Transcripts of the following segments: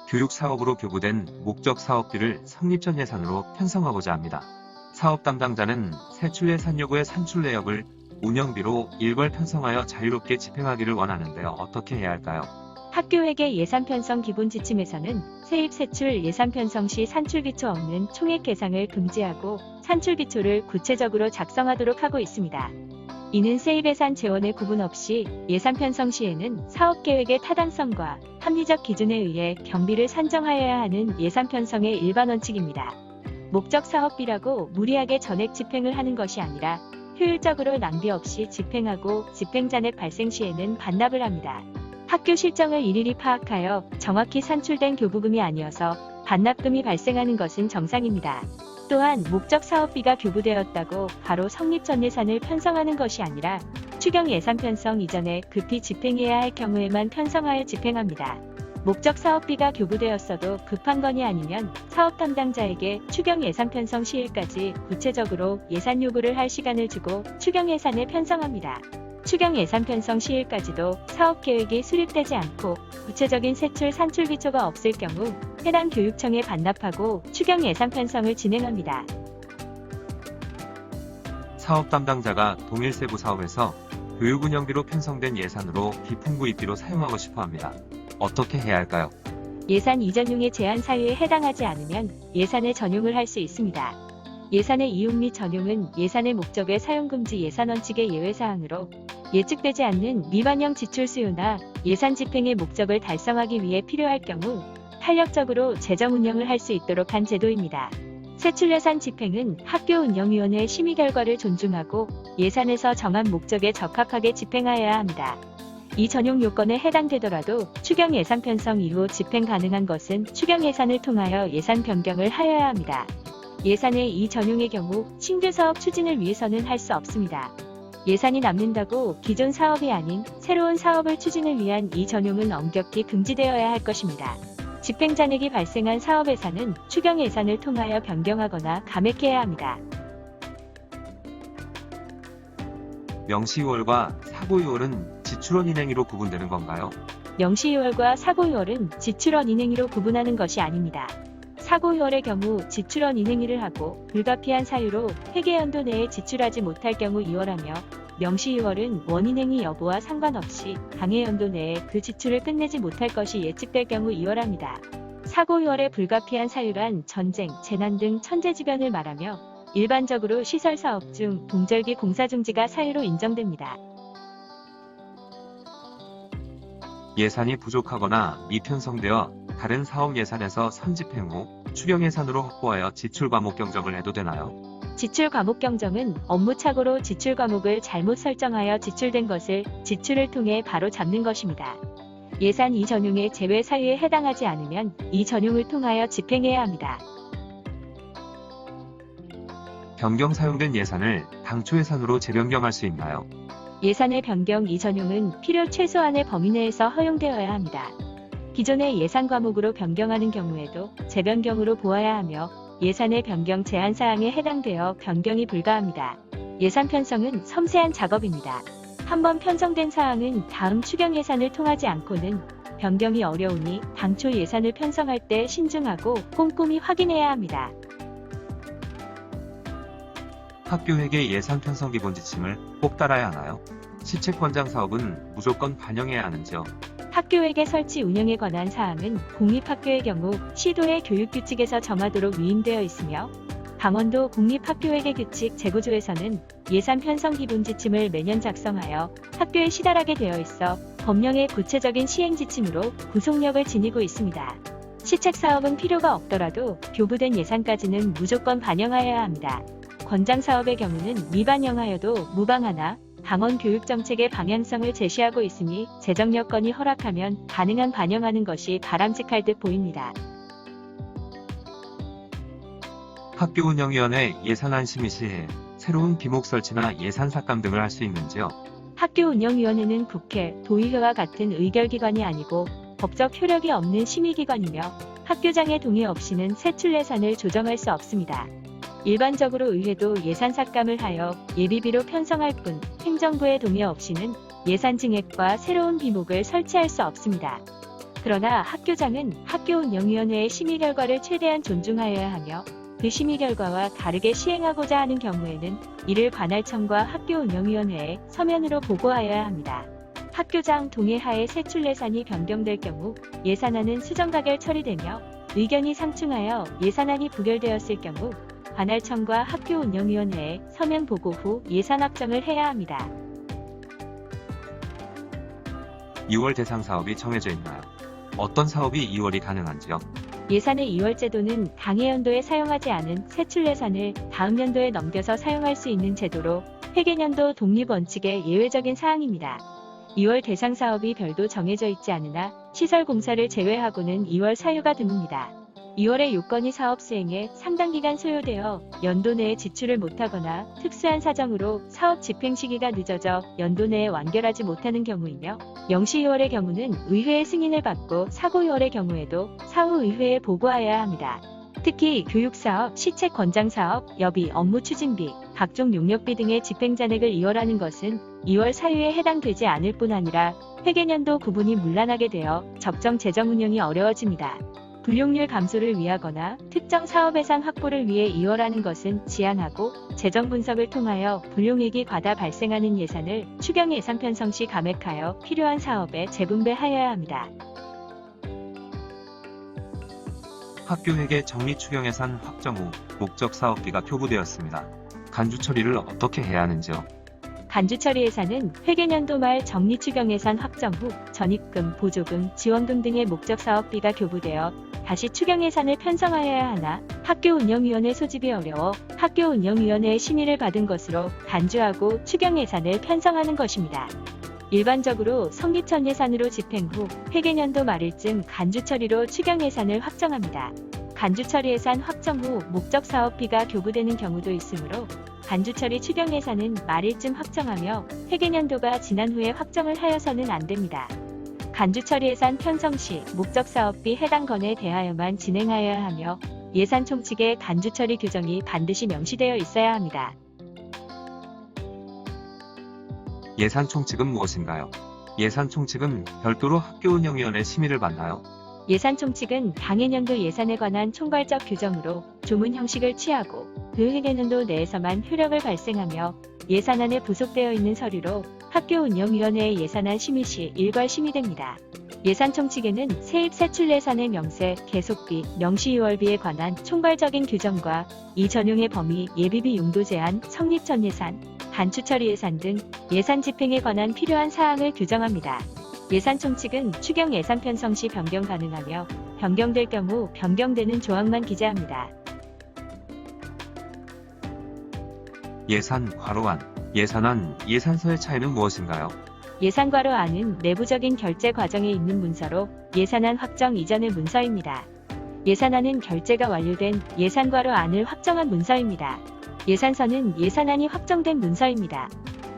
교육사업으로 교부된 목적 사업비를 성립 전 예산으로 편성하고자 합니다. 사업 담당자는 세출 예산 요구의 산출 내역을 운영비로 일괄 편성하여 자유롭게 집행하기를 원하는데요. 어떻게 해야 할까요? 학교회계 예산 편성 기본 지침에서는 세입 세출 예산 편성 시 산출기초 없는 총액 계상을 금지하고 산출기초를 구체적으로 작성하도록 하고 있습니다. 이는 세입 예산 재원의 구분 없이 예산 편성 시에는 사업계획의 타당성과 합리적 기준에 의해 경비를 산정하여야 하는 예산 편성의 일반 원칙입니다. 목적 사업비라고 무리하게 전액 집행을 하는 것이 아니라 효율적으로 낭비 없이 집행하고 집행 잔액 발생 시에는 반납을 합니다. 학교 실정을 일일이 파악하여 정확히 산출된 교부금이 아니어서 반납금이 발생하는 것은 정상입니다. 또한 목적 사업비가 교부되었다고 바로 성립 전 예산을 편성하는 것이 아니라 추경 예산 편성 이전에 급히 집행해야 할 경우에만 편성하여 집행합니다. 목적 사업비가 교부되었어도 급한 건이 아니면 사업 담당자에게 추경 예산 편성 시일까지 구체적으로 예산 요구를 할 시간을 주고 추경 예산을 편성합니다. 추경 예산 편성 시일까지도 사업 계획이 수립되지 않고 구체적인 세출 산출 기초가 없을 경우 해당 교육청에 반납하고 추경 예산 편성을 진행합니다. 사업 담당자가 동일 세부 사업에서 교육 운영비로 편성된 예산으로 비풍구 입비로 사용하고 싶어 합니다. 어떻게 해야 할까요? 예산 이전용의 제한 사유에 해당하지 않으면 예산에 전용을 할 수 있습니다. 예산의 이용 및 전용은 예산의 목적의 사용금지 예산 원칙의 예외사항으로 예측되지 않는 미반영 지출 수요나 예산 집행의 목적을 달성하기 위해 필요할 경우 탄력적으로 재정 운영을 할 수 있도록 한 제도입니다. 세출예산 집행은 학교운영위원회의 심의 결과를 존중하고 예산에서 정한 목적에 적합하게 집행하여야 합니다. 이 전용 요건에 해당되더라도 추경 예산 편성 이후 집행 가능한 것은 추경 예산을 통하여 예산 변경을 하여야 합니다. 예산의 이 전용의 경우 신규 사업 추진을 위해서는 할 수 없습니다. 예산이 남는다고 기존 사업이 아닌 새로운 사업을 추진을 위한 이 전용은 엄격히 금지되어야 할 것입니다. 집행 잔액이 발생한 사업 예산은 추경 예산을 통하여 변경하거나 감액해야 합니다. 명시유월과 사고유월은 지출원 인행위로 구분되는 건가요? 명시유월과 사고유월은 지출원 인행위로 구분하는 것이 아닙니다. 사고유월의 경우 지출원 인행위를 하고 불가피한 사유로 회계연도 내에 지출하지 못할 경우 이월하며 명시유월은 원인행위 여부와 상관없이 당해연도 내에 그 지출을 끝내지 못할 것이 예측될 경우 이월합니다. 사고유월의 불가피한 사유란 전쟁, 재난 등 천재지변을 말하며 일반적으로 시설사업 중 동절기 공사중지가 사유로 인정됩니다. 예산이 부족하거나 미편성되어 다른 사업 예산에서 선집행 후 추경 예산으로 확보하여 지출 과목 경정을 해도 되나요? 지출 과목 경정은 업무 착오로 지출 과목을 잘못 설정하여 지출된 것을 지출을 통해 바로 잡는 것입니다. 예산 이 전용의 제외 사유에 해당하지 않으면 이 전용을 통하여 집행해야 합니다. 변경 사용된 예산을 당초 예산으로 재변경할 수 있나요? 예산의 변경 이 전용은 필요 최소한의 범위 내에서 허용되어야 합니다. 기존의 예산 과목으로 변경하는 경우에도 재변경으로 보아야 하며 예산의 변경 제한 사항에 해당되어 변경이 불가합니다. 예산 편성은 섬세한 작업입니다. 한번 편성된 사항은 다음 추경 예산을 통하지 않고는 변경이 어려우니 당초 예산을 편성할 때 신중하고 꼼꼼히 확인해야 합니다. 학교회계 예산 편성 기본 지침을 꼭 따라야 하나요? 시책권장 사업은 무조건 반영해야 하는지요? 학교회계 설치 운영에 관한 사항은 공립학교의 경우 시도의 교육규칙에서 정하도록 위임되어 있으며 강원도 공립학교회계규칙 제9조에서는 예산 편성 기본 지침을 매년 작성하여 학교에 시달하게 되어 있어 법령의 구체적인 시행 지침으로 구속력을 지니고 있습니다. 시책 사업은 필요가 없더라도 교부된 예산까지는 무조건 반영하여야 합니다. 권장 사업의 경우는 미반영하여도 무방하나 강원 교육정책의 방향성을 제시하고 있으니 재정 여건이 허락하면 가능한 반영하는 것이 바람직할 듯 보입니다. 학교운영위원회 예산안 심의 시에 새로운 비목 설치나 예산 삭감 등을 할 수 있는지요? 학교운영위원회는 국회, 도의회와 같은 의결기관이 아니고 법적 효력이 없는 심의기관이며 학교장의 동의 없이는 세출 예산을 조정할 수 없습니다. 일반적으로 의회도 예산 삭감을 하여 예비비로 편성할 뿐 행정부의 동의 없이는 예산 증액과 새로운 비목을 설치할 수 없습니다. 그러나 학교장은 학교운영위원회의 심의 결과를 최대한 존중하여야 하며 그 심의 결과와 다르게 시행하고자 하는 경우에는 이를 관할청과 학교운영위원회에 서면으로 보고하여야 합니다. 학교장 동의하에 세출 예산이 변경될 경우 예산안은 수정가결 처리되며 의견이 상충하여 예산안이 부결되었을 경우 관할청과 학교운영위원회에 서면 보고 후 예산 확정을 해야 합니다. 2월 대상 사업이 정해져 있나요? 어떤 사업이 2월이 가능한지요? 예산의 2월 제도는 당해 연도에 사용하지 않은 세출 예산을 다음 연도에 넘겨서 사용할 수 있는 제도로 회계년도 독립 원칙의 예외적인 사항입니다. 2월 대상 사업이 별도 정해져 있지 않으나 시설 공사를 제외하고는 2월 사유가 드뭅니다. 2월에 요건이 사업 수행에 상당 기간 소요되어 연도 내에 지출을 못하거나 특수한 사정으로 사업 집행 시기가 늦어져 연도 내에 완결하지 못하는 경우이며 명시 2월의 경우는 의회의 승인을 받고 사고 2월의 경우에도 사후 의회에 보고하여야 합니다. 특히 교육사업, 시책 권장사업, 여비, 업무 추진비, 각종 용역비 등의 집행잔액을 2월하는 것은 2월 사유에 해당되지 않을 뿐 아니라 회계년도 구분이 문란하게 되어 적정 재정 운영이 어려워집니다. 불용률 감소를 위하거나 특정 사업 예산 확보를 위해 2월하는 것은 지양하고 재정 분석을 통하여 불용익이 과다 발생하는 예산을 추경 예산 편성 시 감액하여 필요한 사업에 재분배하여야 합니다. 학교회계 정리 추경 예산 확정 후 목적 사업비가 표구되었습니다. 간주 처리를 어떻게 해야 하는지요? 간주 처리 예산은 회계년도 말 정리 추경 예산 확정 후 전입금, 보조금, 지원금 등의 목적 사업비가 교부되어 다시 추경 예산을 편성하여야 하나 학교운영위원회 소집이 어려워 학교운영위원회의 심의를 받은 것으로 간주하고 추경 예산을 편성하는 것입니다. 일반적으로 성립 전 예산으로 집행 후 회계년도 말일쯤 간주 처리로 추경 예산을 확정합니다. 간주 처리 예산 확정 후 목적 사업비가 교부되는 경우도 있으므로 간주 처리 추경 예산은 말일쯤 확정하며 회계년도가 지난 후에 확정을 하여서는 안 됩니다. 간주 처리 예산 편성 시 목적 사업비 해당 건에 대하여만 진행하여야 하며 예산 총칙에 간주 처리 규정이 반드시 명시되어 있어야 합니다. 예산 총칙은 무엇인가요? 예산 총칙은 별도로 학교운영위원회 심의를 받나요? 예산 총칙은 당해년도 예산에 관한 총괄적 규정으로 조문 형식을 취하고 그 회계년도 내에서만 효력을 발생하며 예산안에 부속되어 있는 서류로 학교운영위원회의 예산안 심의 시 일괄 심의됩니다. 예산 총칙에는 세입 세출 예산의 명세, 계속비, 명시 2월비에 관한 총괄적인 규정과 이 전용의 범위, 예비비 용도 제한, 성립 전 예산, 간추 처리 예산 등 예산 집행에 관한 필요한 사항을 규정합니다. 예산 총칙은 추경 예산 편성 시 변경 가능하며 변경될 경우 변경되는 조항만 기재합니다. 예산 괄호안, 예산안, 예산서의 차이는 무엇인가요? 예산괄호안은 내부적인 결제 과정에 있는 문서로 예산안 확정 이전의 문서입니다. 예산안은 결제가 완료된 예산괄호안을 확정한 문서입니다. 예산서는 예산안이 확정된 문서입니다.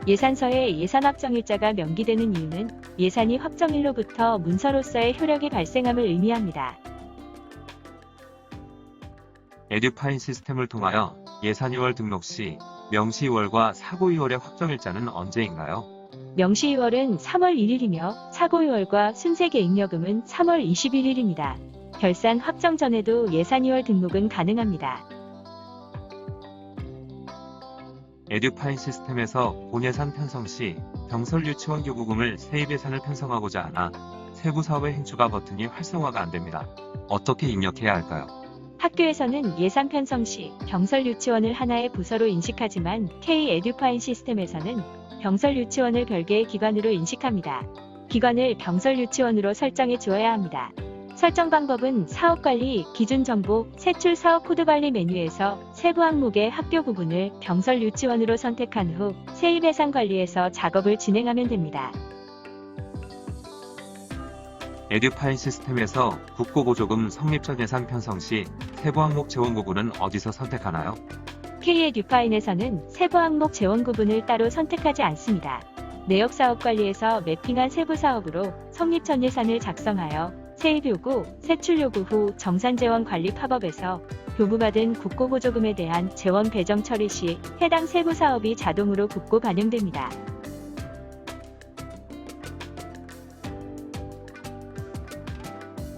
예산서에 예산 확정일자가 명기되는 이유는 예산이 확정일로부터 문서로서의 효력이 발생함을 의미합니다. 에듀파인 시스템을 통하여 예산 2월 등록 시 명시 2월과 사고 2월의 확정일자는 언제인가요? 명시 2월은 3월 1일이며 사고 2월과 순세 개입여금은 3월 21일입니다. 결산 확정 전에도 예산 2월 등록은 가능합니다. 에듀파인 시스템에서 본예산 편성 시 병설 유치원 교부금을 세입 예산을 편성하고자 하나 세부 사업의 행추가 버튼이 활성화가 안 됩니다. 어떻게 입력해야 할까요? 학교에서는 예산 편성 시 병설 유치원을 하나의 부서로 인식하지만 K-에듀파인 시스템에서는 병설 유치원을 별개의 기관으로 인식합니다. 기관을 병설 유치원으로 설정해 주어야 합니다. 설정 방법은 사업관리, 기준정보, 세출 사업 코드관리 메뉴에서 세부 항목의 학교 구분을 병설 유치원으로 선택한 후 세입 예산 관리에서 작업을 진행하면 됩니다. 에듀파인 시스템에서 국고보조금 성립 전 예산 편성 시 세부 항목 재원 구분은 어디서 선택하나요? K-에듀파인에서는 세부 항목 재원 구분을 따로 선택하지 않습니다. 내역 사업 관리에서 매핑한 세부 사업으로 성립 전 예산을 작성하여 세입 요구, 세출 요구 후 정산 재원 관리 팝업에서 교부받은 국고보조금에 대한 재원 배정 처리 시 해당 세부 사업이 자동으로 국고 반영됩니다.